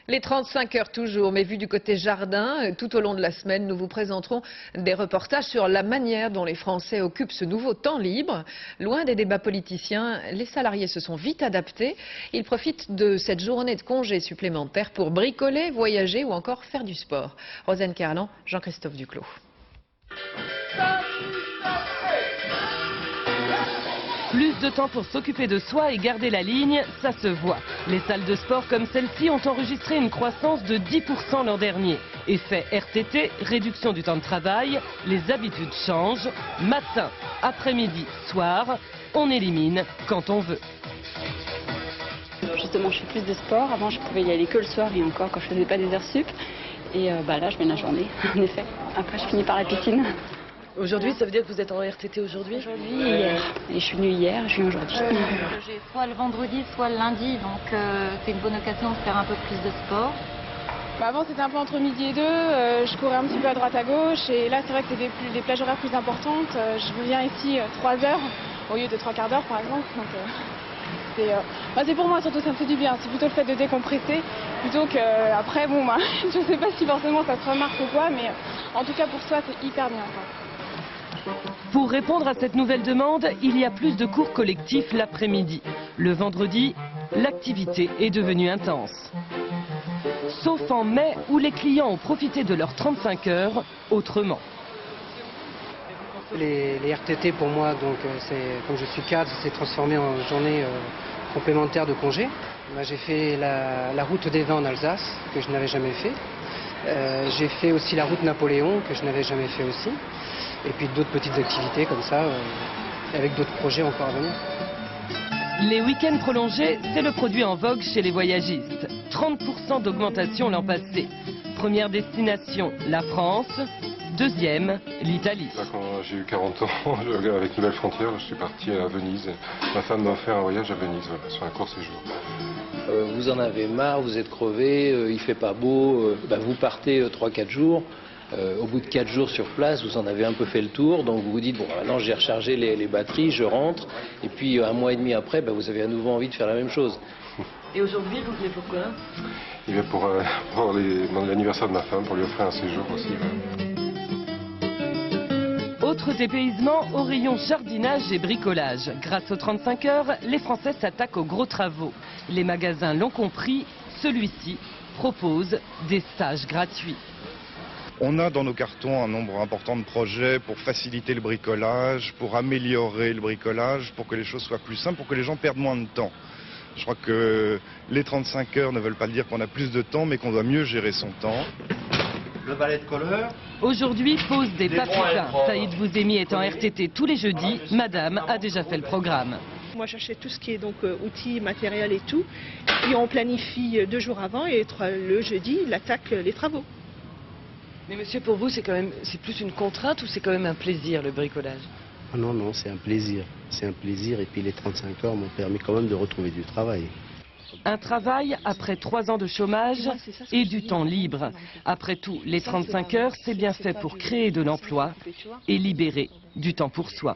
Les 35 heures toujours, mais vu du côté jardin, tout au long de la semaine, nous vous présenterons des reportages sur la manière dont les Français occupent ce nouveau temps libre. Loin des débats politiciens, les salariés se sont vite adaptés. Ils profitent de cette journée de congé supplémentaire pour bricoler, voyager ou encore faire du sport. Rosane Kerlan, Jean-Christophe Duclos. Plus de temps pour s'occuper de soi et garder la ligne, ça se voit. Les salles de sport comme celle-ci ont enregistré une croissance de 10% l'an dernier. Effet RTT, réduction du temps de travail, les habitudes changent. Matin, après-midi, soir, on élimine quand on veut. Justement, je fais plus de sport. Avant, je pouvais y aller que le soir et encore quand je faisais pas des heures sup. Et là, je mets la journée, en effet. Après, je finis par la piscine. Aujourd'hui, ça veut dire que vous êtes en RTT aujourd'hui? Aujourd'hui, hier. Et je suis venue hier, je viens aujourd'hui. J'ai soit le vendredi, soit le lundi, donc c'est une bonne occasion de faire un peu plus de sport. Avant, c'était un peu entre midi et deux. Je courais un petit peu à droite à gauche. Et là, c'est vrai que c'est des plages horaires plus importantes. Je viens ici 3 heures au lieu de 3/4 d'heure, par exemple. Donc, c'est pour moi, surtout, ça me fait du bien. C'est plutôt le fait de décompresser, plutôt que après, bon, je ne sais pas si forcément ça se remarque ou quoi, mais en tout cas, pour soi, c'est hyper bien. Pour répondre à cette nouvelle demande, il y a plus de cours collectifs l'après-midi. Le vendredi, l'activité est devenue intense. Sauf en mai où les clients ont profité de leurs 35 heures autrement. Les RTT pour moi, donc, comme je suis cadre, c'est transformé en journée complémentaire de congé. J'ai fait la route des vins en Alsace, que je n'avais jamais fait. J'ai fait aussi la route Napoléon, que je n'avais jamais fait aussi. Et puis d'autres petites activités comme ça, avec d'autres projets encore à venir. Les week-ends prolongés, c'est le produit en vogue chez les voyagistes. 30% d'augmentation l'an passé. Première destination, la France. Deuxième, l'Italie. Quand j'ai eu 40 ans, avec Nouvelle Frontière, je suis parti à Venise. Ma femme m'a fait un voyage à Venise, voilà, sur un court séjour. Vous en avez marre, vous êtes crevé, il fait pas beau, vous partez 3-4 jours. Au bout de 4 jours sur place, vous en avez un peu fait le tour, donc vous vous dites, bon, maintenant j'ai rechargé les batteries, je rentre, et puis 1 mois et demi après, vous avez à nouveau envie de faire la même chose. Et aujourd'hui, vous venez pourquoi? Il vient pour l'anniversaire de ma femme, pour lui offrir un séjour aussi. Autre dépaysement au rayon jardinage et bricolage. Grâce aux 35 heures, les Français s'attaquent aux gros travaux. Les magasins l'ont compris, celui-ci propose des stages gratuits. On a dans nos cartons un nombre important de projets pour faciliter le bricolage, pour améliorer le bricolage, pour que les choses soient plus simples, pour que les gens perdent moins de temps. Je crois que les 35 heures ne veulent pas dire qu'on a plus de temps, mais qu'on doit mieux gérer son temps. Le balai de couleur. Aujourd'hui, pose des papillons. Saïd Bouzemi est en RTT tous les jeudis. Madame a déjà fait le programme. Moi, j'achète tout ce qui est donc outils, matériel et tout. Et on planifie 2 jours avant et le jeudi, il attaque les travaux. Mais monsieur, pour vous, c'est plus une contrainte ou c'est quand même un plaisir, le bricolage? Non, c'est un plaisir. C'est un plaisir et puis les 35 heures m'ont permis quand même de retrouver du travail. Un travail après 3 ans de chômage et du temps libre. Après tout, les 35 heures, c'est bien fait pour créer de l'emploi et libérer du temps pour soi.